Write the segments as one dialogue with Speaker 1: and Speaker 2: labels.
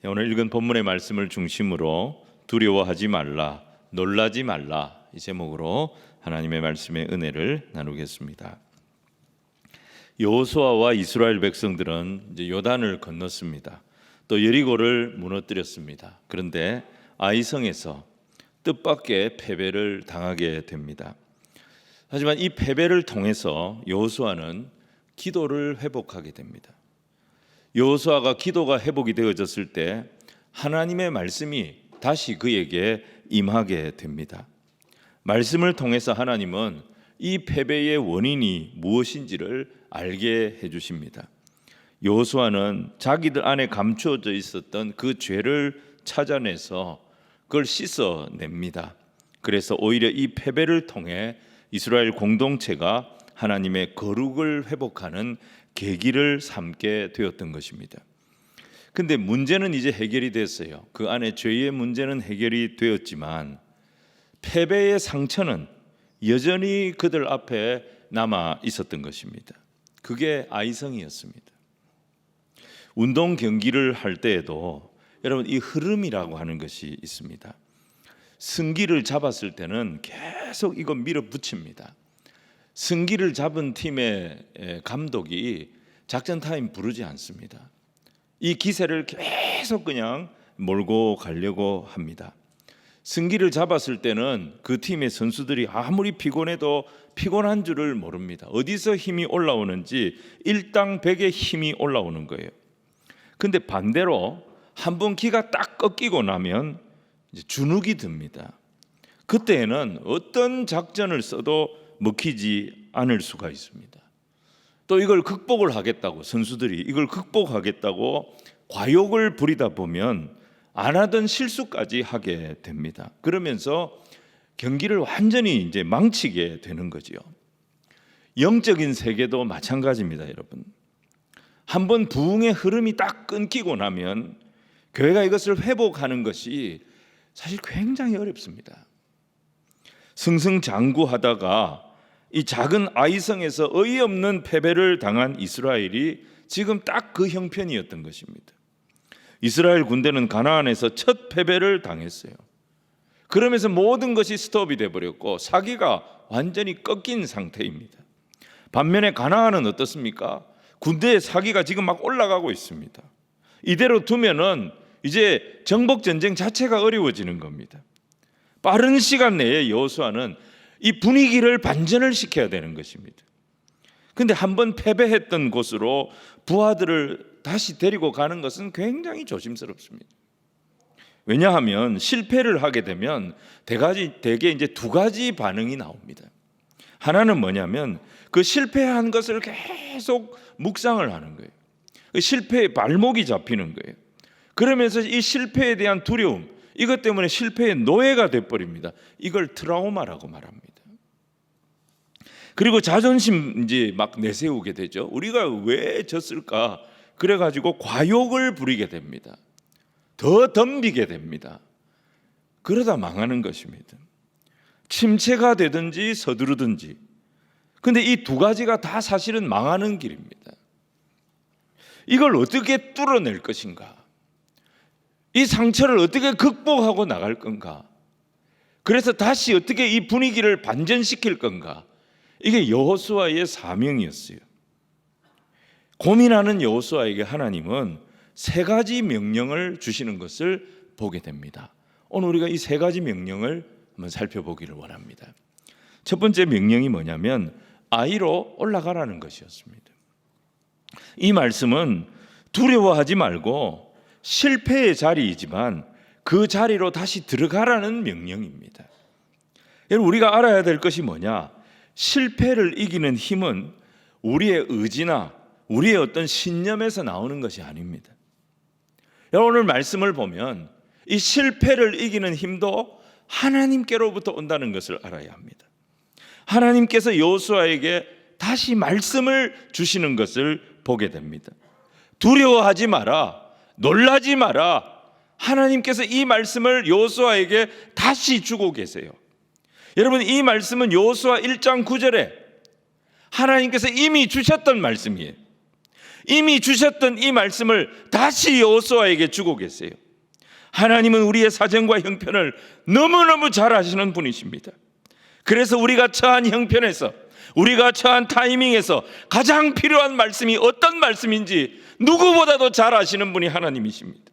Speaker 1: 오늘 읽은 본문의 말씀을 중심으로 두려워하지 말라, 놀라지 말라 이 제목으로 하나님의 말씀의 은혜를 나누겠습니다. 여호수아와 이스라엘 백성들은 이제 요단을 건넜습니다. 또 여리고를 무너뜨렸습니다. 그런데 아이성에서 뜻밖의 패배를 당하게 됩니다. 하지만 이 패배를 통해서 여호수아는 기도를 회복하게 됩니다. 여호수아가 기도가 회복이 되어졌을 때 하나님의 말씀이 다시 그에게 임하게 됩니다. 말씀을 통해서 하나님은 이 패배의 원인이 무엇인지를 알게 해주십니다. 여호수아는 자기들 안에 감추어져 있었던 그 죄를 찾아내서 그걸 씻어냅니다. 그래서 오히려 이 패배를 통해 이스라엘 공동체가 하나님의 거룩을 회복하는 계기를 삼게 되었던 것입니다. 근데 문제는 이제 해결이 됐어요. 그 안에 죄의 문제는 해결이 되었지만 패배의 상처는 여전히 그들 앞에 남아 있었던 것입니다. 그게 아이성이었습니다. 운동 경기를 할 때에도 여러분 이 흐름이라고 하는 것이 있습니다. 승기를 잡았을 때는 계속 이거 밀어붙입니다. 승기를 잡은 팀의 감독이 작전 타임 부르지 않습니다. 이 기세를 계속 그냥 몰고 가려고 합니다. 승기를 잡았을 때는 그 팀의 선수들이 아무리 피곤해도 피곤한 줄을 모릅니다. 어디서 힘이 올라오는지 일당백의 힘이 올라오는 거예요. 근데 반대로 한번 기가 딱 꺾이고 나면 이제 주눅이 듭니다. 그때에는 어떤 작전을 써도 먹히지 않을 수가 있습니다. 또 이걸 극복을 하겠다고 선수들이 이걸 극복하겠다고 과욕을 부리다 보면 안 하던 실수까지 하게 됩니다. 그러면서 경기를 완전히 이제 망치게 되는 거지요. 영적인 세계도 마찬가지입니다, 여러분. 한번 부흥의 흐름이 딱 끊기고 나면 교회가 이것을 회복하는 것이 사실 굉장히 어렵습니다. 승승장구하다가 이 작은 아이성에서 어이없는 패배를 당한 이스라엘이 지금 딱 그 형편이었던 것입니다. 이스라엘 군대는 가나안에서 첫 패배를 당했어요. 그러면서 모든 것이 스톱이 되어버렸고 사기가 완전히 꺾인 상태입니다. 반면에 가나안은 어떻습니까? 군대의 사기가 지금 막 올라가고 있습니다. 이대로 두면은 이제 정복전쟁 자체가 어려워지는 겁니다. 빠른 시간 내에 여호수아는 이 분위기를 반전을 시켜야 되는 것입니다. 근데 한번 패배했던 곳으로 부하들을 다시 데리고 가는 것은 굉장히 조심스럽습니다. 왜냐하면 실패를 하게 되면 대개 이제 두 가지 반응이 나옵니다. 하나는 뭐냐면 그 실패한 것을 계속 묵상을 하는 거예요. 그 실패의 발목이 잡히는 거예요. 그러면서 이 실패에 대한 두려움, 이것 때문에 실패의 노예가 돼버립니다. 이걸 트라우마라고 말합니다. 그리고 자존심 이제 막 내세우게 되죠. 우리가 왜 졌을까? 그래가지고 과욕을 부리게 됩니다. 더 덤비게 됩니다. 그러다 망하는 것입니다. 침체가 되든지 서두르든지. 근데 이 두 가지가 다 사실은 망하는 길입니다. 이걸 어떻게 뚫어낼 것인가? 이 상처를 어떻게 극복하고 나갈 건가? 그래서 다시 어떻게 이 분위기를 반전시킬 건가? 이게 여호수아의 사명이었어요. 고민하는 여호수아에게 하나님은 세 가지 명령을 주시는 것을 보게 됩니다. 오늘 우리가 이 세 가지 명령을 한번 살펴보기를 원합니다. 첫 번째 명령이 뭐냐면 아이로 올라가라는 것이었습니다. 이 말씀은 두려워하지 말고 실패의 자리이지만 그 자리로 다시 들어가라는 명령입니다. 여러분, 우리가 알아야 될 것이 뭐냐? 실패를 이기는 힘은 우리의 의지나 우리의 어떤 신념에서 나오는 것이 아닙니다. 여러분, 오늘 말씀을 보면 이 실패를 이기는 힘도 하나님께로부터 온다는 것을 알아야 합니다. 하나님께서 여호수아에게 다시 말씀을 주시는 것을 보게 됩니다. 두려워하지 마라, 놀라지 마라. 하나님께서 이 말씀을 여호수아에게 다시 주고 계세요. 여러분, 이 말씀은 여호수아 1장 9절에 하나님께서 이미 주셨던 말씀이에요. 이미 주셨던 이 말씀을 다시 여호수아에게 주고 계세요. 하나님은 우리의 사정과 형편을 너무너무 잘 아시는 분이십니다. 그래서 우리가 처한 형편에서, 우리가 처한 타이밍에서 가장 필요한 말씀이 어떤 말씀인지 누구보다도 잘 아시는 분이 하나님이십니다.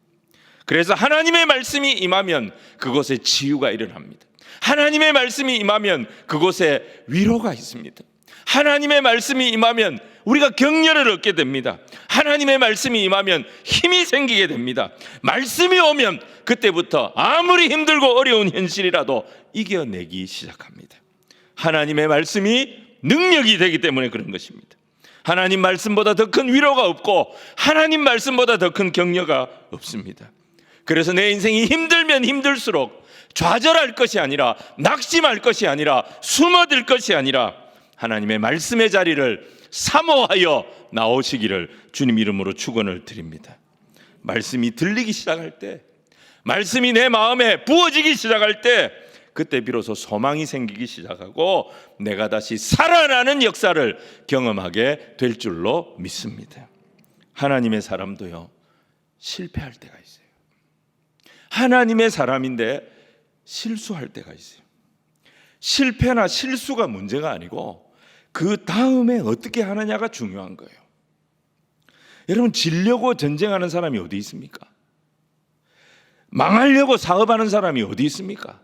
Speaker 1: 그래서 하나님의 말씀이 임하면 그곳에 치유가 일어납니다. 하나님의 말씀이 임하면 그곳에 위로가 있습니다. 하나님의 말씀이 임하면 우리가 격려를 얻게 됩니다. 하나님의 말씀이 임하면 힘이 생기게 됩니다. 말씀이 오면 그때부터 아무리 힘들고 어려운 현실이라도 이겨내기 시작합니다. 하나님의 말씀이 능력이 되기 때문에 그런 것입니다. 하나님 말씀보다 더 큰 위로가 없고 하나님 말씀보다 더 큰 격려가 없습니다. 그래서 내 인생이 힘들면 힘들수록 좌절할 것이 아니라, 낙심할 것이 아니라, 숨어들 것이 아니라 하나님의 말씀의 자리를 사모하여 나오시기를 주님 이름으로 축원을 드립니다. 말씀이 들리기 시작할 때, 말씀이 내 마음에 부어지기 시작할 때, 그때 비로소 소망이 생기기 시작하고 내가 다시 살아나는 역사를 경험하게 될 줄로 믿습니다. 하나님의 사람도요, 실패할 때가 있어요. 하나님의 사람인데 실수할 때가 있어요. 실패나 실수가 문제가 아니고 그 다음에 어떻게 하느냐가 중요한 거예요. 여러분, 지려고 전쟁하는 사람이 어디 있습니까? 망하려고 사업하는 사람이 어디 있습니까?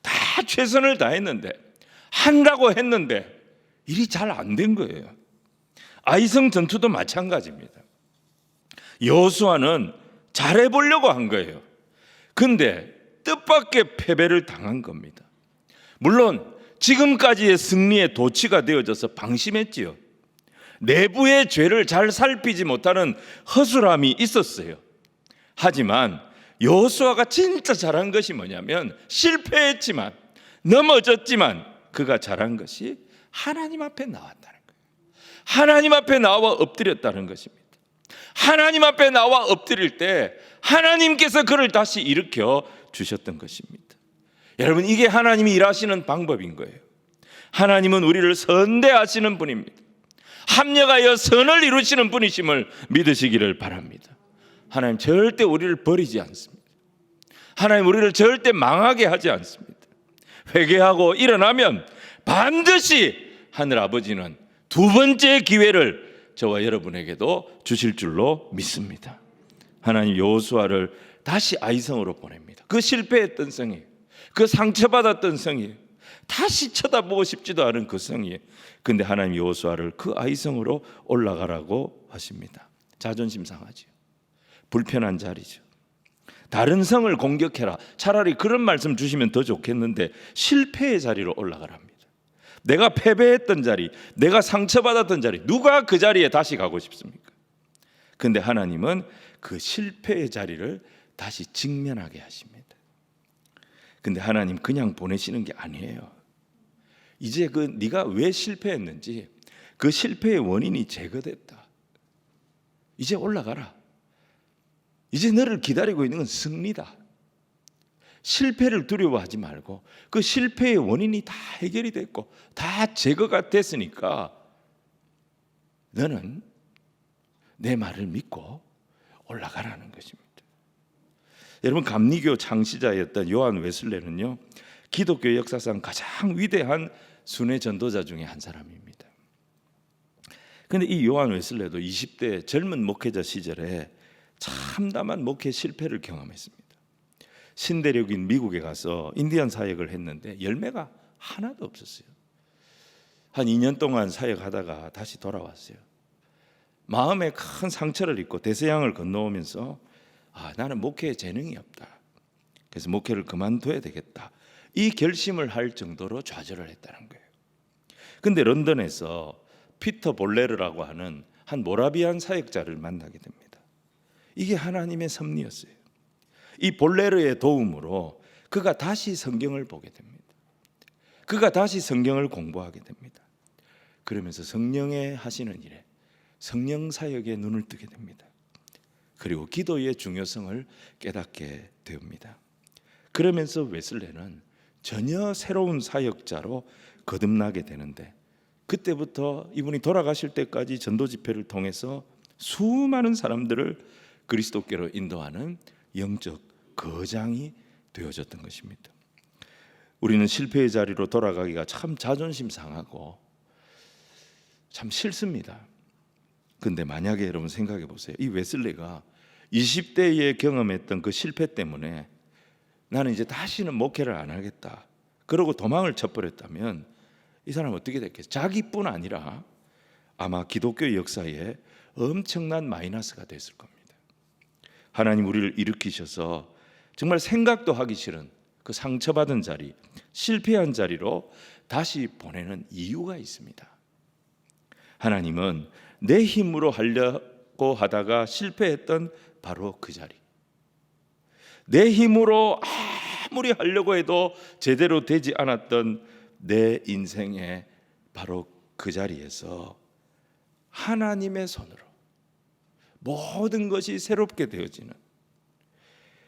Speaker 1: 다 최선을 다했는데, 한다고 했는데 일이 잘 안 된 거예요. 아이성 전투도 마찬가지입니다. 여호수아는 잘해보려고 한 거예요. 근데 뜻밖의 패배를 당한 겁니다. 물론 지금까지의 승리의 도취가 되어져서 방심했지요. 내부의 죄를 잘 살피지 못하는 허술함이 있었어요. 하지만 여호수아가 진짜 잘한 것이 뭐냐면, 실패했지만, 넘어졌지만 그가 잘한 것이 하나님 앞에 나왔다는 거예요. 하나님 앞에 나와 엎드렸다는 것입니다. 하나님 앞에 나와 엎드릴 때 하나님께서 그를 다시 일으켜 주셨던 것입니다. 여러분, 이게 하나님이 일하시는 방법인 거예요. 하나님은 우리를 선대하시는 분입니다. 합력하여 선을 이루시는 분이심을 믿으시기를 바랍니다. 하나님 절대 우리를 버리지 않습니다. 하나님 우리를 절대 망하게 하지 않습니다. 회개하고 일어나면 반드시 하늘 아버지는 두 번째 기회를 저와 여러분에게도 주실 줄로 믿습니다. 하나님 여호수아를 다시 아이성으로 보냅니다. 그 실패했던 성이에요. 그 상처받았던 성이에요. 다시 쳐다보고 싶지도 않은 그 성이에요. 근데 하나님 여호수아를 그 아이성으로 올라가라고 하십니다. 자존심 상하죠. 불편한 자리죠. 다른 성을 공격해라. 차라리 그런 말씀 주시면 더 좋겠는데 실패의 자리로 올라가랍니다. 내가 패배했던 자리, 내가 상처받았던 자리, 누가 그 자리에 다시 가고 싶습니까? 근데 하나님은 그 실패의 자리를 다시 직면하게 하십니다. 근데 하나님 그냥 보내시는 게 아니에요. 이제 네가 왜 실패했는지 그 실패의 원인이 제거됐다. 이제 올라가라. 이제 너를 기다리고 있는 건 승리다. 실패를 두려워하지 말고 그 실패의 원인이 다 해결이 됐고 다 제거가 됐으니까 너는 내 말을 믿고 올라가라는 것입니다. 여러분, 감리교 창시자였던 요한 웨슬레는요, 기독교 역사상 가장 위대한 순회 전도자 중에 한 사람입니다. 그런데 이 요한 웨슬레도 20대 젊은 목회자 시절에 참담한 목회 실패를 경험했습니다. 신대륙인 미국에 가서 인디언 사역을 했는데 열매가 하나도 없었어요. 한 2년 동안 사역하다가 다시 돌아왔어요. 마음에 큰 상처를 입고 대서양을 건너오면서 나는 목회에 재능이 없다. 그래서 목회를 그만둬야 되겠다. 이 결심을 할 정도로 좌절을 했다는 거예요. 근데 런던에서 피터 볼레르라고 하는 한 모라비안 사역자를 만나게 됩니다. 이게 하나님의 섭리였어요. 이 볼레르의 도움으로 그가 다시 성경을 보게 됩니다. 그가 다시 성경을 공부하게 됩니다. 그러면서 성령의 하시는 일에, 성령 사역에 눈을 뜨게 됩니다. 그리고 기도의 중요성을 깨닫게 됩니다. 그러면서 웨슬레는 전혀 새로운 사역자로 거듭나게 되는데 그때부터 이분이 돌아가실 때까지 전도 집회를 통해서 수많은 사람들을 그리스도께로 인도하는 영적 거장이 되어졌던 것입니다. 우리는 실패의 자리로 돌아가기가 참 자존심 상하고 참 싫습니다. 근데 만약에 여러분 생각해 보세요. 이 웨슬리가 20대에 경험했던 그 실패 때문에 나는 이제 다시는 목회를 안 하겠다, 그러고 도망을 쳐버렸다면 이 사람은 어떻게 됐겠어요? 자기뿐 아니라 아마 기독교 역사에 엄청난 마이너스가 됐을 겁니다. 하나님 우리를 일으키셔서 정말 생각도 하기 싫은 그 상처받은 자리, 실패한 자리로 다시 보내는 이유가 있습니다. 하나님은 내 힘으로 하려고 하다가 실패했던 바로 그 자리, 내 힘으로 아무리 하려고 해도 제대로 되지 않았던 내 인생의 바로 그 자리에서 하나님의 손으로 모든 것이 새롭게 되어지는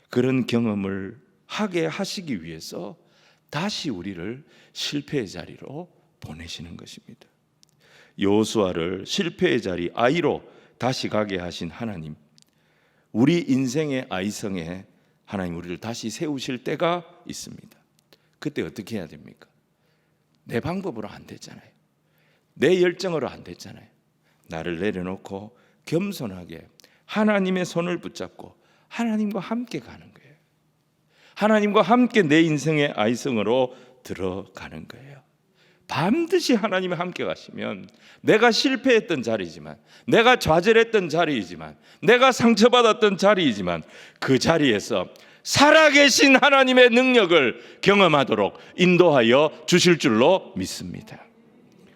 Speaker 1: 그런 경험을 하게 하시기 위해서 다시 우리를 실패의 자리로 보내시는 것입니다. 여호수아를 실패의 자리 아이로 다시 가게 하신 하나님, 우리 인생의 아이성에 하나님 우리를 다시 세우실 때가 있습니다. 그때 어떻게 해야 됩니까? 내 방법으로 안 됐잖아요. 내 열정으로 안 됐잖아요. 나를 내려놓고 겸손하게 하나님의 손을 붙잡고 하나님과 함께 가는 거예요. 하나님과 함께 내 인생의 아이성으로 들어가는 거예요. 반드시 하나님과 함께 가시면 내가 실패했던 자리지만, 내가 좌절했던 자리이지만, 내가 상처받았던 자리이지만 그 자리에서 살아계신 하나님의 능력을 경험하도록 인도하여 주실 줄로 믿습니다.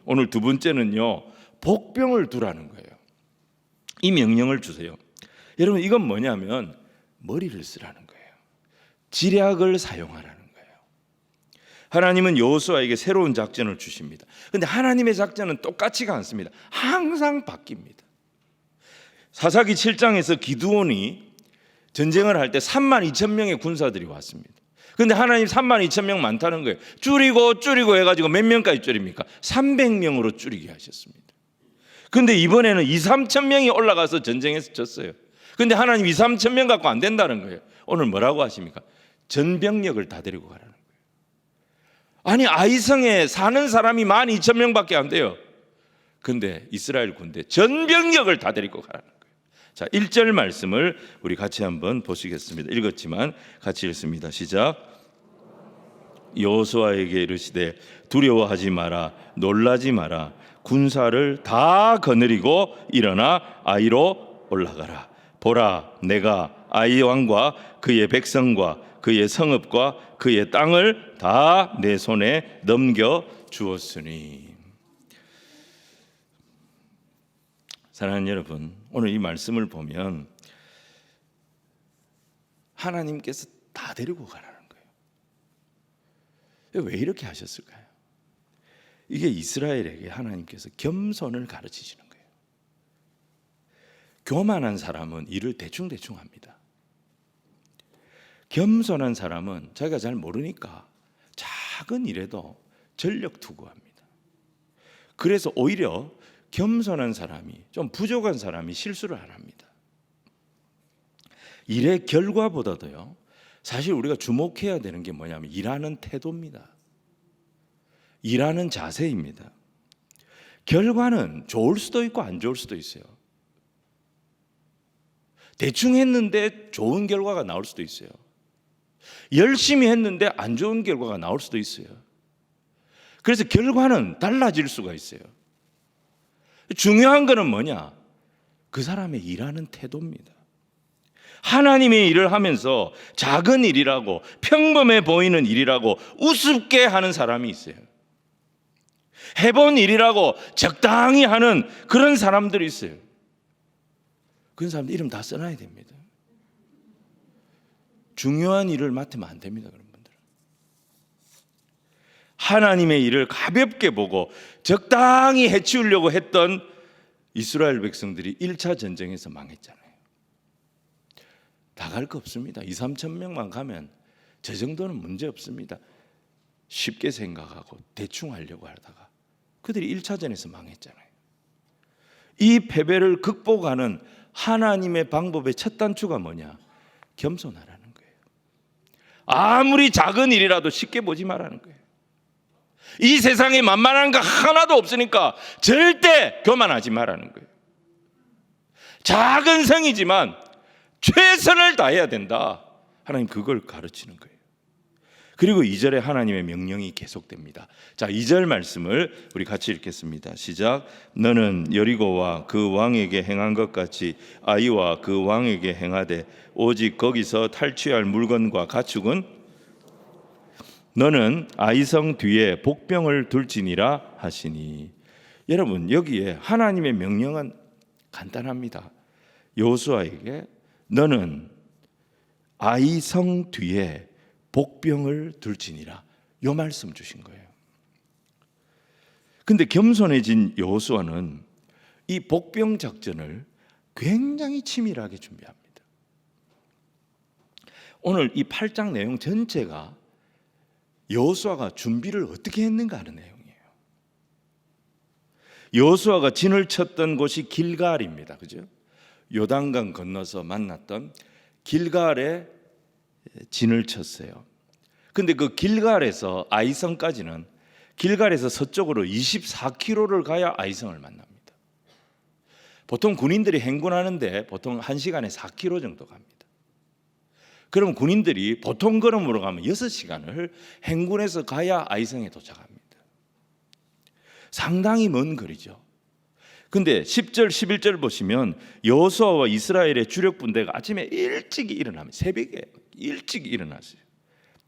Speaker 1: 오늘 두 번째는요, 복병을 두라는 거예요. 이 명령을 주세요. 여러분, 이건 뭐냐면 머리를 쓰라는 거예요. 지략을 사용하라는 거예요. 하나님은 여호수아에게 새로운 작전을 주십니다. 그런데 하나님의 작전은 똑같지가 않습니다. 항상 바뀝니다. 사사기 7장에서 기드온이 전쟁을 할 때 32,000명의 군사들이 왔습니다. 그런데 하나님 32,000명 많다는 거예요. 줄이고 해가지고 몇 명까지 줄입니까? 300명으로 줄이게 하셨습니다. 그런데 이번에는 2,000~3,000명이 올라가서 전쟁에서 졌어요. 그런데 하나님 2,000~3,000명 갖고 안 된다는 거예요. 오늘 뭐라고 하십니까? 전병력을 다 데리고 가라는 거예요. 아니, 아이성에 사는 사람이 12,000명밖에 안 돼요. 그런데 이스라엘 군대 전병력을 다 데리고 가라는 거예요. 자, 1절 말씀을 우리 같이 한번 보시겠습니다. 읽었지만 같이 읽습니다. 시작. 여호수아에게 이르시되 두려워하지 마라, 놀라지 마라. 군사를 다 거느리고 일어나 아이로 올라가라. 보라, 내가 아이 왕과 그의 백성과 그의 성읍과 그의 땅을 다 내 손에 넘겨 주었으니. 사랑하는 여러분, 오늘 이 말씀을 보면 하나님께서 다 데리고 가라는 거예요. 왜 이렇게 하셨을까요? 이게 이스라엘에게 하나님께서 겸손을 가르치시는 거예요. 교만한 사람은 일을 대충 합니다. 겸손한 사람은 자기가 잘 모르니까 작은 일에도 전력 투구합니다. 그래서 오히려 겸손한 사람이, 좀 부족한 사람이 실수를 안 합니다. 일의 결과보다도요, 사실 우리가 주목해야 되는 게 뭐냐면 일하는 태도입니다. 일하는 자세입니다. 결과는 좋을 수도 있고 안 좋을 수도 있어요. 대충 했는데 좋은 결과가 나올 수도 있어요. 열심히 했는데 안 좋은 결과가 나올 수도 있어요. 그래서 결과는 달라질 수가 있어요. 중요한 것은 뭐냐? 그 사람의 일하는 태도입니다. 하나님의 일을 하면서 작은 일이라고, 평범해 보이는 일이라고 우습게 하는 사람이 있어요. 해본 일이라고 적당히 하는 그런 사람들이 있어요. 그런 사람들 이름 다 써놔야 됩니다. 중요한 일을 맡으면 안 됩니다. 그런 분들은 하나님의 일을 가볍게 보고 적당히 해치우려고 했던 이스라엘 백성들이 1차 전쟁에서 망했잖아요. 다 갈 거 없습니다. 2,000~3,000명만 가면 저 정도는 문제 없습니다. 쉽게 생각하고 대충 하려고 하다가 그들이 1차전에서 망했잖아요. 이 패배를 극복하는 하나님의 방법의 첫 단추가 뭐냐? 겸손하라는 거예요. 아무리 작은 일이라도 쉽게 보지 말라는 거예요. 이 세상에 만만한 거 하나도 없으니까 절대 교만하지 말라는 거예요. 작은 성이지만 최선을 다해야 된다. 하나님 그걸 가르치는 거예요. 그리고 2절에 하나님의 명령이 계속됩니다. 자, 2절 말씀을 우리 같이 읽겠습니다. 시작. 너는 여리고와 그 왕에게 행한 것 같이 아이와 그 왕에게 행하되 오직 거기서 탈취할 물건과 가축은 너는 아이성 뒤에 복병을 둘지니라 하시니. 여러분, 여기에 하나님의 명령은 간단합니다. 여호수아에게 너는 아이성 뒤에 복병을 둘지니라, 요 말씀 주신 거예요. 근데 겸손해진 여호수아는 이 복병 작전을 굉장히 치밀하게 준비합니다. 오늘 이 8장 내용 전체가 여호수아가 준비를 어떻게 했는가 하는 내용이에요. 여호수아가 진을 쳤던 곳이 길갈입니다. 그죠? 요단강 건너서 만났던 길갈에 진을 쳤어요. 근데 그 길갈에서 아이성까지는 길갈에서 서쪽으로 24km를 가야 아이성을 만납니다. 보통 군인들이 행군하는데 보통 1시간에 4km 정도 갑니다. 그럼 군인들이 보통 걸음으로 가면 6시간을 행군해서 가야 아이성에 도착합니다. 상당히 먼 거리죠. 근데 10절 11절 보시면 여호수아와 이스라엘의 주력 군대가 아침에 일찍 일어나면 새벽에 일찍 일어났어요.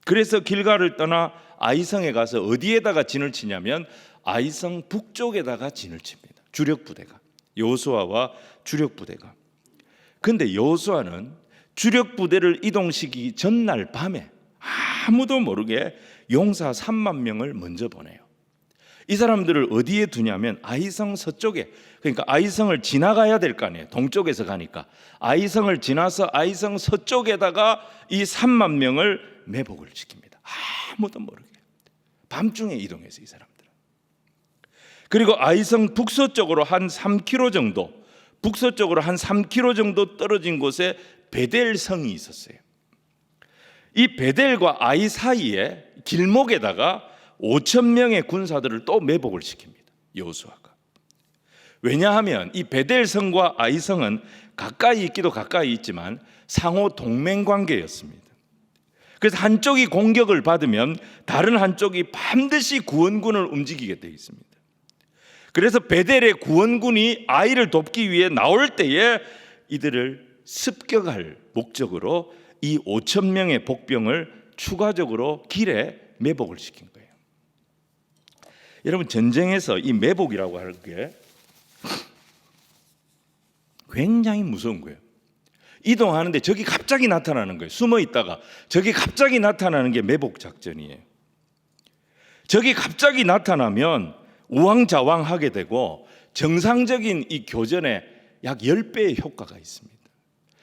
Speaker 1: 그래서 길갈을 떠나 아이성에 가서 어디에다가 진을 치냐면 아이성 북쪽에다가 진을 칩니다. 주력 부대가, 여호수아와 주력 부대가. 근데 여호수아는 주력 부대를 이동시키기 전날 밤에 아무도 모르게 용사 3만 명을 먼저 보내요. 이 사람들을 어디에 두냐면 아이성 서쪽에, 그러니까 아이성을 지나가야 될 거 아니에요. 동쪽에서 가니까 아이성을 지나서 아이성 서쪽에다가 이 3만 명을 매복을 시킵니다. 아무도 모르게 밤중에 이동해서 이 사람들은. 그리고 아이성 북서쪽으로 한 3km 정도, 북서쪽으로 한 3km 정도 떨어진 곳에 베델성이 있었어요. 이 베델과 아이 사이에 길목에다가 5,000명의 군사들을 또 매복을 시킵니다. 여호수아가. 왜냐하면 이 베델성과 아이성은 가까이 있기도 가까이 있지만 상호 동맹 관계였습니다. 그래서 한쪽이 공격을 받으면 다른 한쪽이 반드시 구원군을 움직이게 되어 있습니다. 그래서 베델의 구원군이 아이를 돕기 위해 나올 때에 이들을 습격할 목적으로 이 5,000명의 복병을 추가적으로 길에 매복을 시킨 거예요. 여러분, 전쟁에서 이 매복이라고 하는 게 굉장히 무서운 거예요. 이동하는데 적이 갑자기 나타나는 거예요. 숨어 있다가 적이 갑자기 나타나는 게 매복 작전이에요. 적이 갑자기 나타나면 우왕좌왕하게 되고 정상적인 이 교전에 약 10배의 효과가 있습니다.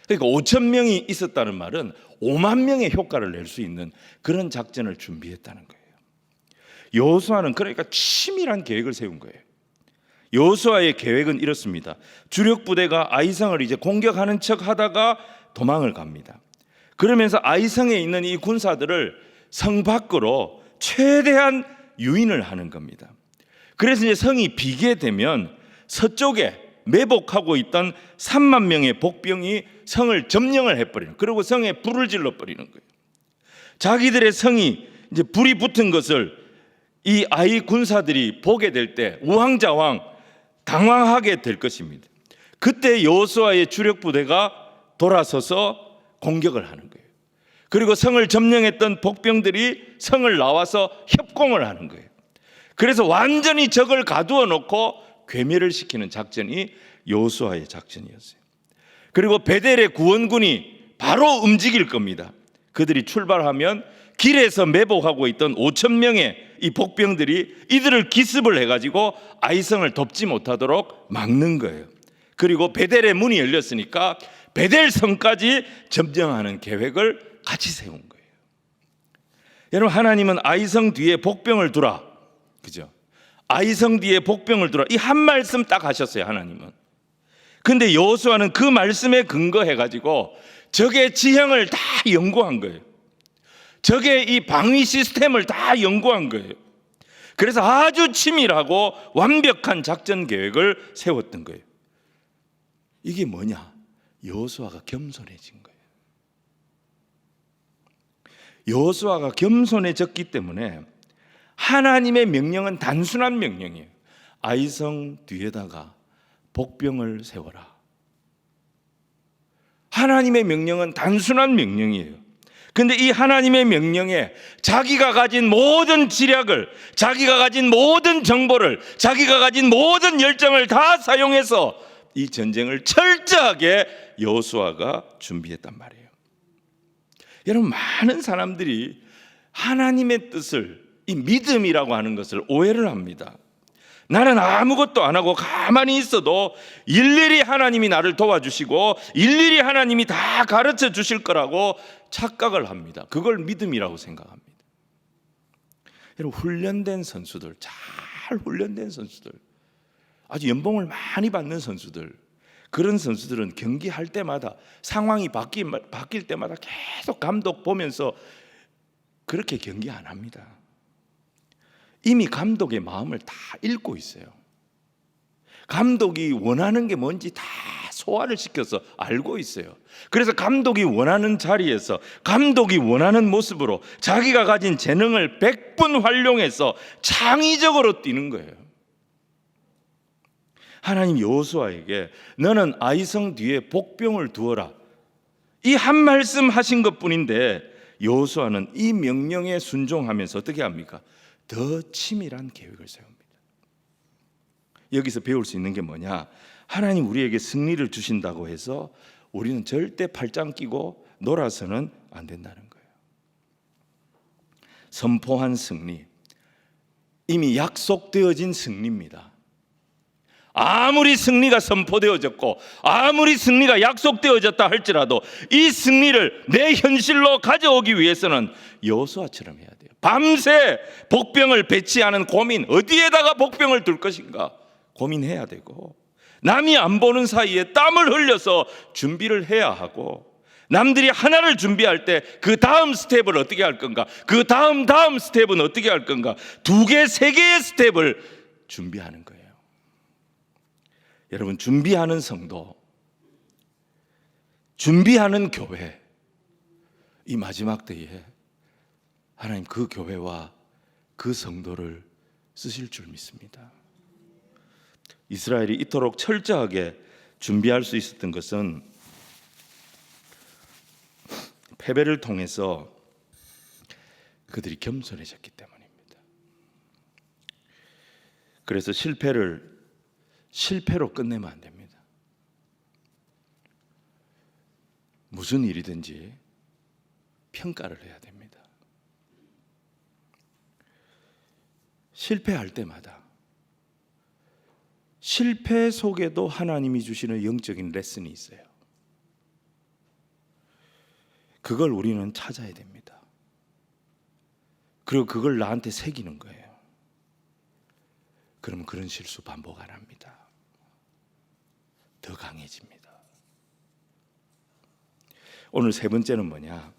Speaker 1: 그러니까 5,000명이 있었다는 말은 5만 명의 효과를 낼 수 있는 그런 작전을 준비했다는 거예요. 여호수아는 그러니까 치밀한 계획을 세운 거예요. 여호수아의 계획은 이렇습니다. 주력 부대가 아이성을 이제 공격하는 척 하다가 도망을 갑니다. 그러면서 아이성에 있는 이 군사들을 성 밖으로 최대한 유인을 하는 겁니다. 그래서 이제 성이 비게 되면 서쪽에 매복하고 있던 3만 명의 복병이 성을 점령을 해버리는, 그리고 성에 불을 질러버리는 거예요. 자기들의 성이 이제 불이 붙은 것을 이 아이 군사들이 보게 될 때 우왕좌왕 당황하게 될 것입니다. 그때 여호수아의 주력 부대가 돌아서서 공격을 하는 거예요. 그리고 성을 점령했던 복병들이 성을 나와서 협공을 하는 거예요. 그래서 완전히 적을 가두어 놓고 괴멸을 시키는 작전이 여호수아의 작전이었어요. 그리고 베델의 구원군이 바로 움직일 겁니다. 그들이 출발하면 길에서 매복하고 있던 5,000명의 이 복병들이 이들을 기습을 해가지고 아이성을 돕지 못하도록 막는 거예요. 그리고 베델의 문이 열렸으니까 베델성까지 점령하는 계획을 같이 세운 거예요. 여러분, 하나님은 아이성 뒤에 복병을 두라, 그죠? 아이성 뒤에 복병을 두라. 이 한 말씀 딱 하셨어요, 하나님은. 근데 여호수아는 그 말씀에 근거해 가지고 적의 지형을 다 연구한 거예요. 적의 이 방위 시스템을 다 연구한 거예요. 그래서 아주 치밀하고 완벽한 작전 계획을 세웠던 거예요. 이게 뭐냐? 여호수아가 겸손해진 거예요. 여호수아가 겸손해졌기 때문에 하나님의 명령은 단순한 명령이에요. 아이성 뒤에다가 복병을 세워라. 하나님의 명령은 단순한 명령이에요. 근데 이 하나님의 명령에 자기가 가진 모든 지략을, 자기가 가진 모든 정보를, 자기가 가진 모든 열정을 다 사용해서 이 전쟁을 철저하게 여호수아가 준비했단 말이에요. 여러분, 많은 사람들이 하나님의 뜻을, 이 믿음이라고 하는 것을 오해를 합니다. 나는 아무것도 안 하고 가만히 있어도 일일이 하나님이 나를 도와주시고 일일이 하나님이 다 가르쳐 주실 거라고 착각을 합니다. 그걸 믿음이라고 생각합니다. 여러분, 훈련된 선수들, 잘 훈련된 선수들, 아주 연봉을 많이 받는 선수들, 그런 선수들은 경기할 때마다 상황이 바뀔 때마다 계속 감독 보면서 그렇게 경기 안 합니다. 이미 감독의 마음을 다 읽고 있어요. 감독이 원하는 게 뭔지 다 소화를 시켜서 알고 있어요. 그래서 감독이 원하는 자리에서 감독이 원하는 모습으로 자기가 가진 재능을 100분 활용해서 창의적으로 뛰는 거예요. 하나님 여호수아에게 너는 아이성 뒤에 복병을 두어라, 이 한 말씀 하신 것뿐인데 여호수아는 이 명령에 순종하면서 어떻게 합니까? 더 치밀한 계획을 세웁니다. 여기서 배울 수 있는 게 뭐냐? 하나님 우리에게 승리를 주신다고 해서 우리는 절대 팔짱 끼고 놀아서는 안 된다는 거예요. 선포한 승리, 이미 약속되어진 승리입니다. 아무리 승리가 선포되어졌고 아무리 승리가 약속되어졌다 할지라도 이 승리를 내 현실로 가져오기 위해서는 여호수아처럼 해야 돼요. 밤새 복병을 배치하는 고민, 어디에다가 복병을 둘 것인가 고민해야 되고, 남이 안 보는 사이에 땀을 흘려서 준비를 해야 하고, 남들이 하나를 준비할 때 그 다음 스텝을 어떻게 할 건가, 그 다음 스텝은 어떻게 할 건가, 2개, 3개의 스텝을 준비하는 거예요. 여러분, 준비하는 성도, 준비하는 교회, 이 마지막 때에 하나님 그 교회와 그 성도를 쓰실 줄 믿습니다. 이스라엘이 이토록 철저하게 준비할 수 있었던 것은 패배를 통해서 그들이 겸손해졌기 때문입니다. 그래서 실패로 끝내면 안 됩니다. 무슨 일이든지 평가를 해야 됩니다. 실패할 때마다 실패 속에도 하나님이 주시는 영적인 레슨이 있어요. 그걸 우리는 찾아야 됩니다. 그리고 그걸 나한테 새기는 거예요. 그러면 그런 실수 반복 안 합니다. 더 강해집니다. 오늘 세 번째는 뭐냐?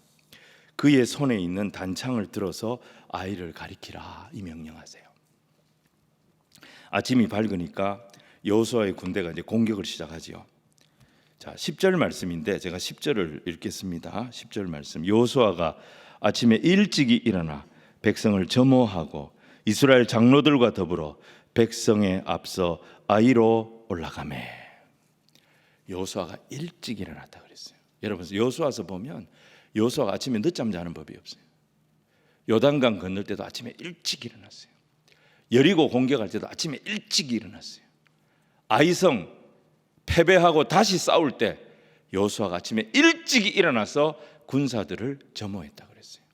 Speaker 1: 그의 손에 있는 단창을 들어서 아이를 가리키라, 이 명령하세요. 아침이 밝으니까 여호수아의 군대가 이제 공격을 시작하지요. 자, 10절 말씀인데 제가 10절을 읽겠습니다. 10절 말씀. 여호수아가 아침에 일찍이 일어나 백성을 점호하고 이스라엘 장로들과 더불어 백성에 앞서 아이로 올라가매. 여호수아가 일찍 일어났다 그랬어요. 여러분, 여호수아서 보면 여호수아가 아침에 늦잠 자는 법이 없어요. 요단강 건널 때도 아침에 일찍 일어났어요. 여리고 공격할 때도 아침에 일찍 일어났어요. 아이성 패배하고 다시 싸울 때 여호수아가 아침에 일찍 일어나서 군사들을 점호했다 그랬어요.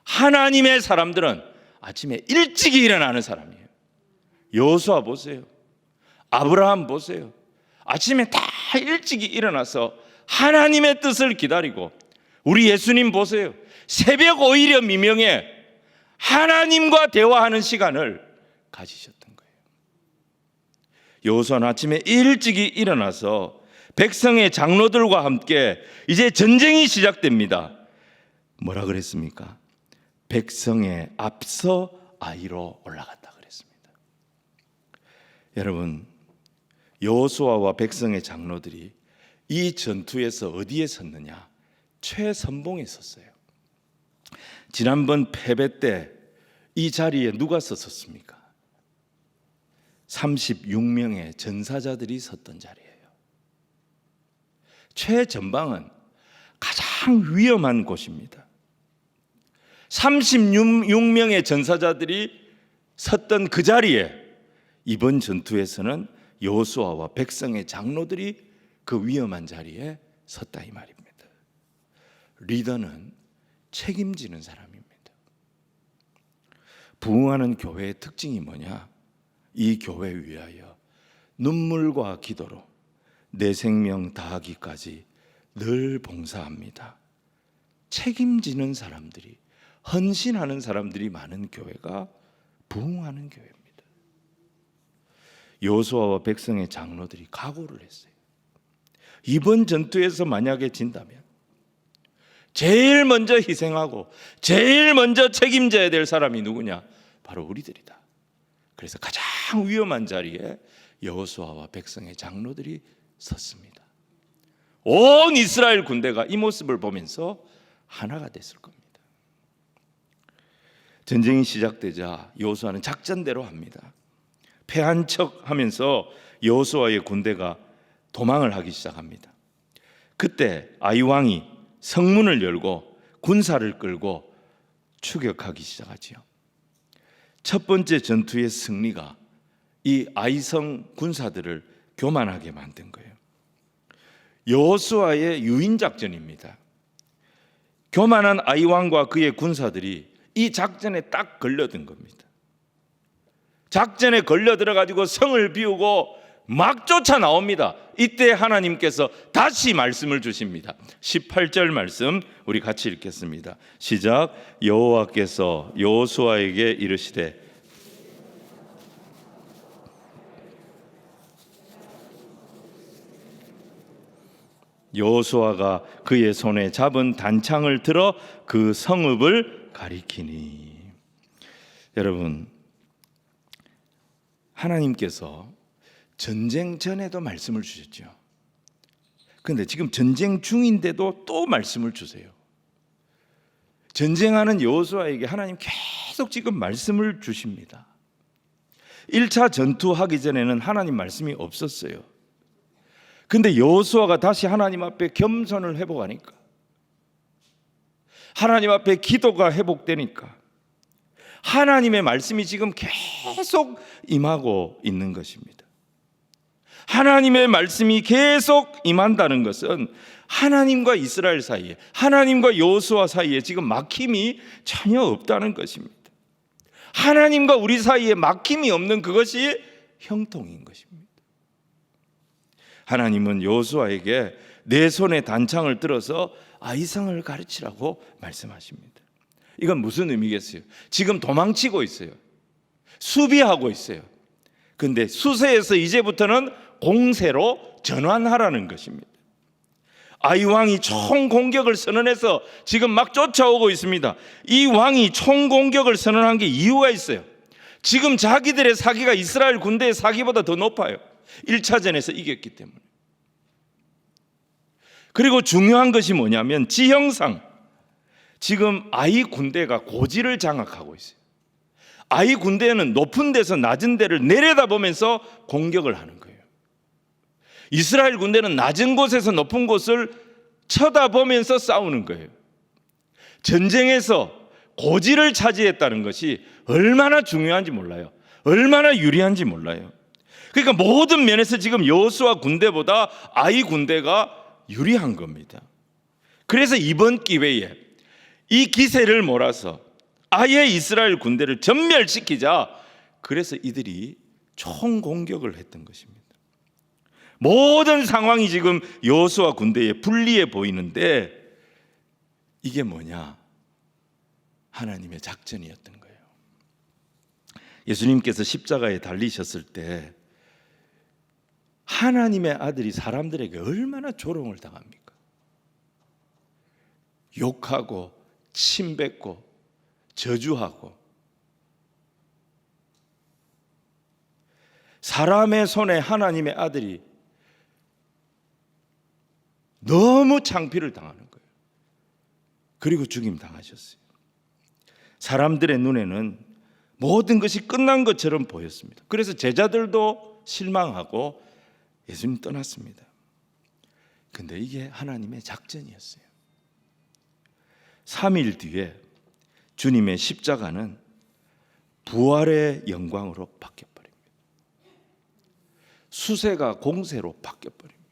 Speaker 1: 하나님의 사람들은 아침에 일찍 일어나는 사람이에요. 여호수아 보세요. 아브라함 보세요. 아침에 다 일찍 일어나서 하나님의 뜻을 기다리고, 우리 예수님 보세요. 새벽 오히려 미명에 하나님과 대화하는 시간을 가지셨던 거예요. 여호수아는 아침에 일찍이 일어나서 백성의 장로들과 함께 이제 전쟁이 시작됩니다. 뭐라 그랬습니까? 백성에 앞서 아이로 올라갔다 그랬습니다. 여러분, 여호수아와 백성의 장로들이 이 전투에서 어디에 섰느냐? 최선봉에 섰어요. 지난번 패배 때 이 자리에 누가 섰습니까? 36명의 전사자들이 섰던 자리예요. 최전방은 가장 위험한 곳입니다. 36명의 전사자들이 섰던 그 자리에 이번 전투에서는 여호수아와 백성의 장로들이 그 위험한 자리에 섰다 이 말입니다. 리더는 책임지는 사람입니다. 부흥하는 교회의 특징이 뭐냐? 이 교회 위하여 눈물과 기도로 내 생명 다하기까지 늘 봉사합니다. 책임지는 사람들이, 헌신하는 사람들이 많은 교회가 부흥하는 교회입니다. 여호수아와 백성의 장로들이 각오를 했어요. 이번 전투에서 만약에 진다면 제일 먼저 희생하고 제일 먼저 책임져야 될 사람이 누구냐? 바로 우리들이다. 그래서 가장 위험한 자리에 여호수아와 백성의 장로들이 섰습니다. 온 이스라엘 군대가 이 모습을 보면서 하나가 됐을 겁니다. 전쟁이 시작되자 여호수아는 작전대로 합니다. 패한 척하면서 여호수아의 군대가 도망을 하기 시작합니다. 그때 아이 왕이 성문을 열고 군사를 끌고 추격하기 시작하지요. 첫 번째 전투의 승리가 이 아이성 군사들을 교만하게 만든 거예요. 여호수아의 유인 작전입니다. 교만한 아이 왕과 그의 군사들이 이 작전에 딱 걸려든 겁니다. 작전에 걸려들어 가지고 성을 비우고 막 쫓아 나옵니다. 이때 하나님께서 다시 말씀을 주십니다. 18절 말씀 우리 같이 읽겠습니다. 시작. 여호와께서 여호수아에게 이르시되 여호수아가 그의 손에 잡은 단창을 들어 그 성읍을 가리키니. 여러분, 하나님께서 전쟁 전에도 말씀을 주셨죠. 그런데 지금 전쟁 중인데도 또 말씀을 주세요. 전쟁하는 여호수아에게 하나님 계속 지금 말씀을 주십니다. 1차 전투하기 전에는 하나님 말씀이 없었어요. 근데 여호수아가 다시 하나님 앞에 겸손을 회복하니까, 하나님 앞에 기도가 회복되니까 하나님의 말씀이 지금 계속 임하고 있는 것입니다. 하나님의 말씀이 계속 임한다는 것은 하나님과 이스라엘 사이에, 하나님과 여호수아 사이에 지금 막힘이 전혀 없다는 것입니다. 하나님과 우리 사이에 막힘이 없는 그것이 형통인 것입니다. 하나님은 여호수아에게 내 손에 단창을 들어서 아이성을 가르치라고 말씀하십니다. 이건 무슨 의미겠어요? 지금 도망치고 있어요. 수비하고 있어요. 근데 수세에서 이제부터는 공세로 전환하라는 것입니다. 아이 왕이 총 공격을 선언해서 지금 막 쫓아오고 있습니다. 이 왕이 총 공격을 선언한 게 이유가 있어요. 지금 자기들의 사기가 이스라엘 군대의 사기보다 더 높아요. 1차전에서 이겼기 때문에. 그리고 중요한 것이 뭐냐면 지형상 지금 아이 군대가 고지를 장악하고 있어요. 아이 군대는 높은 데서 낮은 데를 내려다보면서 공격을 하는 거예요. 이스라엘 군대는 낮은 곳에서 높은 곳을 쳐다보면서 싸우는 거예요. 전쟁에서 고지를 차지했다는 것이 얼마나 중요한지 몰라요. 얼마나 유리한지 몰라요. 그러니까 모든 면에서 지금 여호수아 군대보다 아이 군대가 유리한 겁니다. 그래서 이번 기회에 이 기세를 몰아서 아예 이스라엘 군대를 전멸시키자. 그래서 이들이 총공격을 했던 것입니다. 모든 상황이 지금 여호수아 군대에 불리해 보이는데 이게 뭐냐? 하나님의 작전이었던 거예요. 예수님께서 십자가에 달리셨을 때 하나님의 아들이 사람들에게 얼마나 조롱을 당합니까? 욕하고 침뱉고 저주하고, 사람의 손에 하나님의 아들이 너무 창피를 당하는 거예요. 그리고 죽임 당하셨어요. 사람들의 눈에는 모든 것이 끝난 것처럼 보였습니다. 그래서 제자들도 실망하고 예수님 떠났습니다. 근데 이게 하나님의 작전이었어요. 3일 뒤에 주님의 십자가는 부활의 영광으로 바뀌어버립니다. 수세가 공세로 바뀌어버립니다.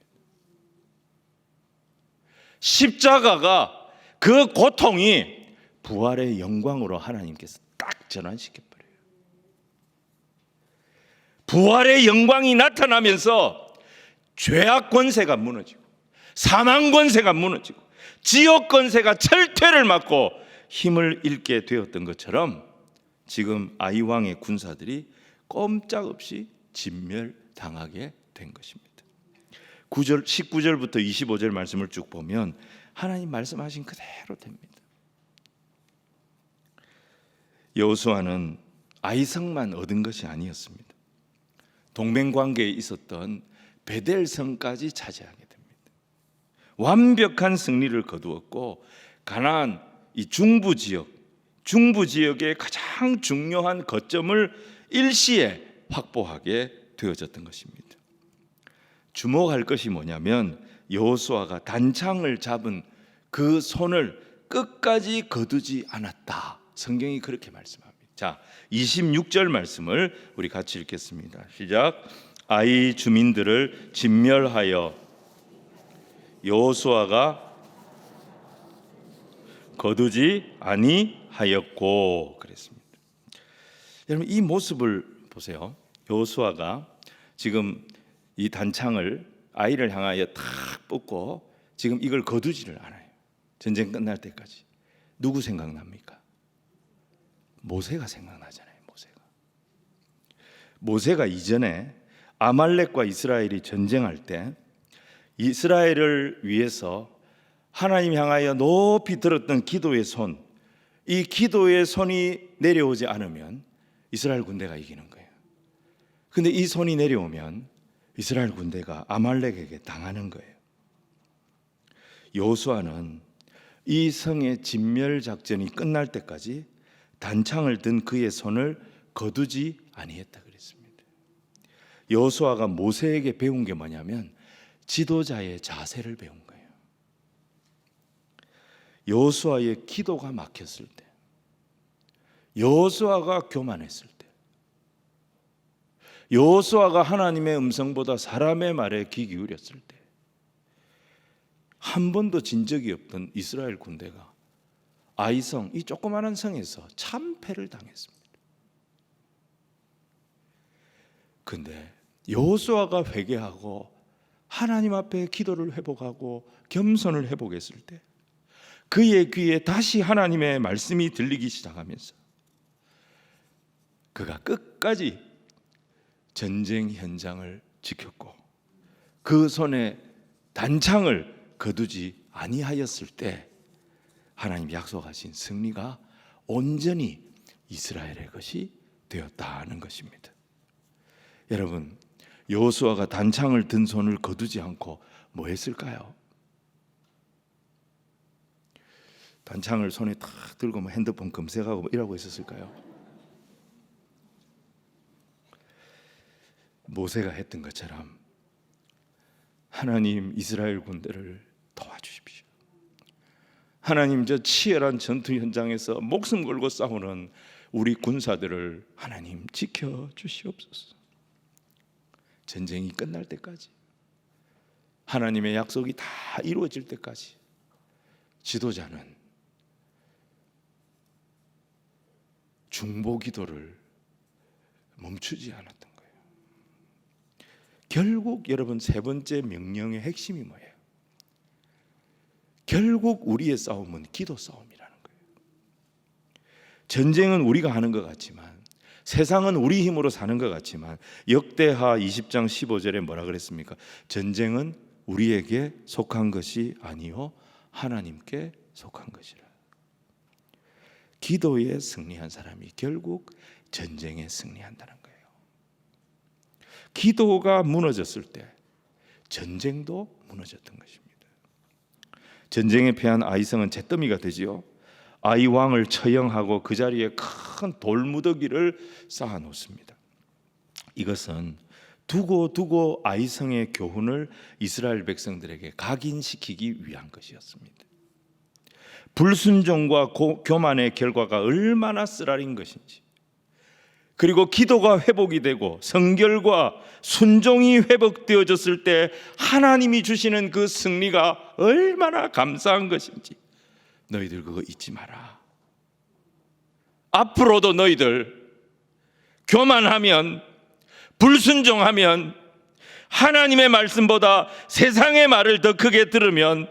Speaker 1: 십자가가 그 고통이 부활의 영광으로 하나님께서 딱 전환시켜버려요. 부활의 영광이 나타나면서 죄악 권세가 무너지고 사망 권세가 무너지고 지옥 권세가 철퇴를 맞고 힘을 잃게 되었던 것처럼 지금 아이왕의 군사들이 꼼짝없이 진멸당하게 된 것입니다. 19절부터 25절 말씀을 쭉 보면 하나님 말씀하신 그대로 됩니다. 여호수아는 아이성만 얻은 것이 아니었습니다. 동맹관계에 있었던 베델성까지 차지하게 됩니다. 완벽한 승리를 거두었고 가나안 이 중부 지역의 가장 중요한 거점을 일시에 확보하게 되어졌던 것입니다. 주목할 것이 뭐냐면 여호수아가 단창을 잡은 그 손을 끝까지 거두지 않았다. 성경이 그렇게 말씀합니다. 자, 26절 말씀을 우리 같이 읽겠습니다. 시작. 아이 주민들을 진멸하여 여호수아가 거두지 아니하였고 그랬습니다. 여러분 이 모습을 보세요. 여호수아가 지금 이 단창을 아이를 향하여 탁 뻗고 지금 이걸 거두지를 않아요. 전쟁 끝날 때까지. 누구 생각납니까? 모세가 생각나잖아요. 모세가 이전에 아말렉과 이스라엘이 전쟁할 때 이스라엘을 위해서 하나님 향하여 높이 들었던 기도의 손, 이 기도의 손이 내려오지 않으면 이스라엘 군대가 이기는 거예요. 근데 이 손이 내려오면 이스라엘 군대가 아말렉에게 당하는 거예요. 여호수아는 이 성의 진멸 작전이 끝날 때까지 단창을 든 그의 손을 거두지 아니했다 그랬습니다. 여호수아가 모세에게 배운 게 뭐냐면 지도자의 자세를 배운 거예요. 여호수아의 기도가 막혔을 때, 여호수아가 교만했을 때, 여호수아가 하나님의 음성보다 사람의 말에 귀 기울였을 때, 한 번도 진 적이 없던 이스라엘 군대가 아이성, 이 조그마한 성에서 참패를 당했습니다. 근데 여호수아가 회개하고 하나님 앞에 기도를 회복하고 겸손을 회복했을 때 그의 귀에 다시 하나님의 말씀이 들리기 시작하면서 그가 끝까지 전쟁 현장을 지켰고 그 손에 단창을 거두지 아니하였을 때 하나님 약속하신 승리가 온전히 이스라엘의 것이 되었다는 것입니다. 여러분, 여호수아가 단창을 든 손을 거두지 않고 뭐 했을까요? 단창을 손에 탁 들고 뭐 핸드폰 검색하고 뭐 이러고 있었을까요? 모세가 했던 것처럼 하나님 이스라엘 군대를 도와주십시오. 하나님 저 치열한 전투 현장에서 목숨 걸고 싸우는 우리 군사들을 하나님 지켜주시옵소서. 전쟁이 끝날 때까지 하나님의 약속이 다 이루어질 때까지 지도자는 중보 기도를 멈추지 않았던 거예요. 결국 여러분 세 번째 명령의 핵심이 뭐예요? 결국 우리의 싸움은 기도 싸움이라는 거예요. 전쟁은 우리가 하는 것 같지만 세상은 우리 힘으로 사는 것 같지만 역대하 20장 15절에 뭐라 그랬습니까? 전쟁은 우리에게 속한 것이 아니요 하나님께 속한 것이라. 기도에 승리한 사람이 결국 전쟁에 승리한다는 거예요. 기도가 무너졌을 때 전쟁도 무너졌던 것입니다. 전쟁에 패한 아이성은 잿더미가 되지요. 아이 왕을 처형하고 그 자리에 큰 돌무더기를 쌓아 놓습니다. 이것은 두고 아이성의 교훈을 이스라엘 백성들에게 각인시키기 위한 것이었습니다. 불순종과 교만의 결과가 얼마나 쓰라린 것인지, 그리고 기도가 회복이 되고 성결과 순종이 회복되어졌을 때 하나님이 주시는 그 승리가 얼마나 감사한 것인지 너희들 그거 잊지 마라. 앞으로도 너희들 교만하면, 불순종하면, 하나님의 말씀보다 세상의 말을 더 크게 들으면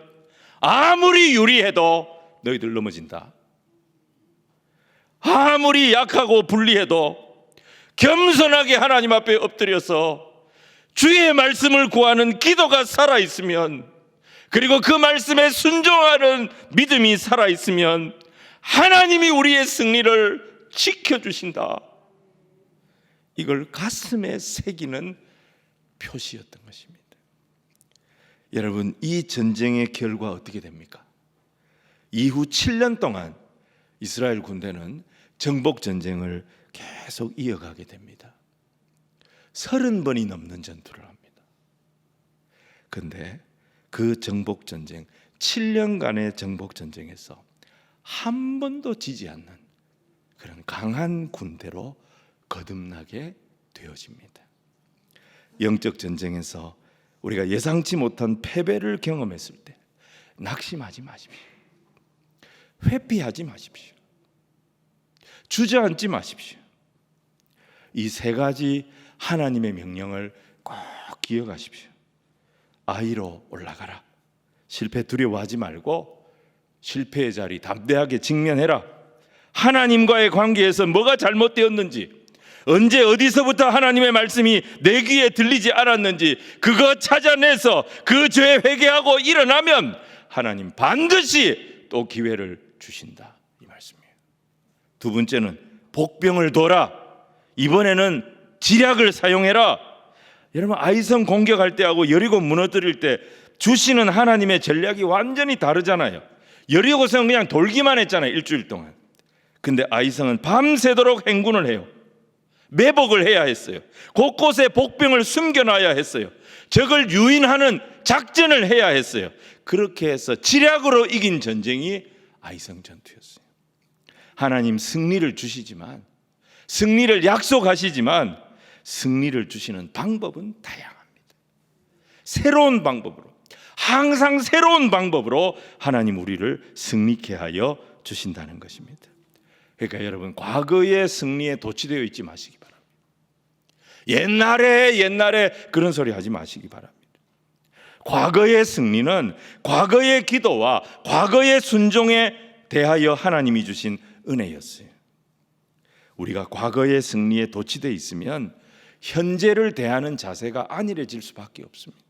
Speaker 1: 아무리 유리해도 너희들 넘어진다. 아무리 약하고 불리해도 겸손하게 하나님 앞에 엎드려서 주의 말씀을 구하는 기도가 살아있으면, 그리고 그 말씀에 순종하는 믿음이 살아있으면 하나님이 우리의 승리를 지켜주신다. 이걸 가슴에 새기는 표시였던 것입니다. 여러분, 이 전쟁의 결과 어떻게 됩니까? 이후 7년 동안 이스라엘 군대는 정복 전쟁을 계속 이어가게 됩니다. 30번이 넘는 전투를 합니다. 그런데 그 정복 전쟁, 7년간의 정복 전쟁에서 한 번도 지지 않는 그런 강한 군대로 거듭나게 되어집니다. 영적 전쟁에서 우리가 예상치 못한 패배를 경험했을 때 낙심하지 마십시오. 회피하지 마십시오. 주저앉지 마십시오. 이 세 가지 하나님의 명령을 꼭 기억하십시오. 아이로 올라가라. 실패 두려워하지 말고 실패의 자리 담대하게 직면해라. 하나님과의 관계에서 뭐가 잘못되었는지, 언제 어디서부터 하나님의 말씀이 내 귀에 들리지 않았는지 그거 찾아내서 그 죄에 회개하고 일어나면 하나님 반드시 또 기회를 주신다, 이 말씀이에요. 두 번째는 복병을 둬라. 이번에는 지략을 사용해라. 여러분, 아이성 공격할 때하고 여리고 무너뜨릴 때 주시는 하나님의 전략이 완전히 다르잖아요. 여리고성은 그냥 돌기만 했잖아요, 일주일 동안. 근데 아이성은 밤새도록 행군을 해요. 매복을 해야 했어요. 곳곳에 복병을 숨겨놔야 했어요. 적을 유인하는 작전을 해야 했어요. 그렇게 해서 지략으로 이긴 전쟁이 아이성 전투였어요. 하나님 승리를 주시지만, 승리를 약속하시지만 승리를 주시는 방법은 다양합니다. 새로운 방법으로, 항상 새로운 방법으로 하나님 우리를 승리케 하여 주신다는 것입니다. 그러니까 여러분, 과거의 승리에 도취되어 있지 마시기 바랍니다. 옛날에 그런 소리 하지 마시기 바랍니다. 과거의 승리는 과거의 기도와 과거의 순종에 대하여 하나님이 주신 은혜였어요. 우리가 과거의 승리에 도취되어 있으면 현재를 대하는 자세가 안일해질 수밖에 없습니다.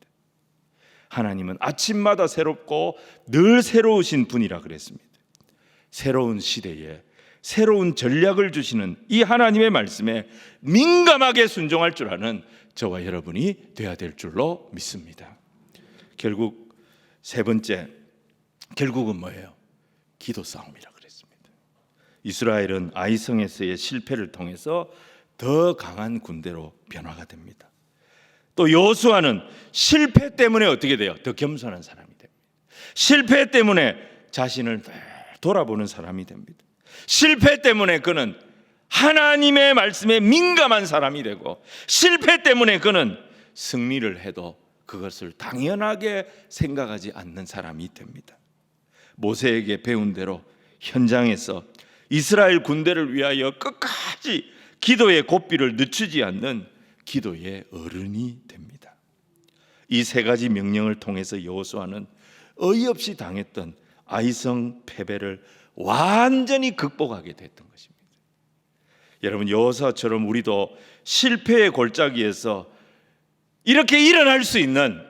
Speaker 1: 하나님은 아침마다 새롭고 늘 새로우신 분이라 그랬습니다. 새로운 시대에 새로운 전략을 주시는 이 하나님의 말씀에 민감하게 순종할 줄 아는 저와 여러분이 되어야 될 줄로 믿습니다. 결국 세 번째, 결국은 뭐예요? 기도 싸움이라 그랬습니다. 이스라엘은 아이성에서의 실패를 통해서 더 강한 군대로 변화가 됩니다. 또 여호수아는 실패 때문에 어떻게 돼요? 더 겸손한 사람이 됩니다. 실패 때문에 자신을 돌아보는 사람이 됩니다. 실패 때문에 그는 하나님의 말씀에 민감한 사람이 되고, 실패 때문에 그는 승리를 해도 그것을 당연하게 생각하지 않는 사람이 됩니다. 모세에게 배운 대로 현장에서 이스라엘 군대를 위하여 끝까지 기도의 고삐를 늦추지 않는 기도의 어른이 됩니다. 이 세 가지 명령을 통해서 여호수아는 어이없이 당했던 아이성 패배를 완전히 극복하게 됐던 것입니다. 여러분, 여호사처럼 우리도 실패의 골짜기에서 이렇게 일어날 수 있는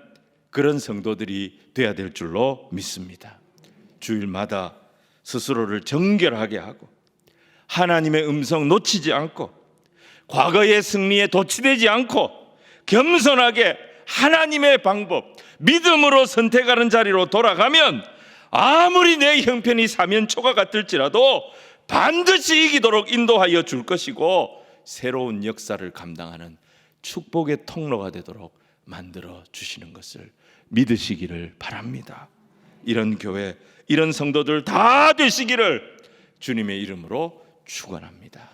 Speaker 1: 그런 성도들이 돼야 될 줄로 믿습니다. 주일마다 스스로를 정결하게 하고 하나님의 음성 놓치지 않고 과거의 승리에 도취되지 않고 겸손하게 하나님의 방법, 믿음으로 선택하는 자리로 돌아가면 아무리 내 형편이 사면초가 같을지라도 반드시 이기도록 인도하여 줄 것이고 새로운 역사를 감당하는 축복의 통로가 되도록 만들어 주시는 것을 믿으시기를 바랍니다. 이런 교회, 이런 성도들 다 되시기를 주님의 이름으로 축원합니다.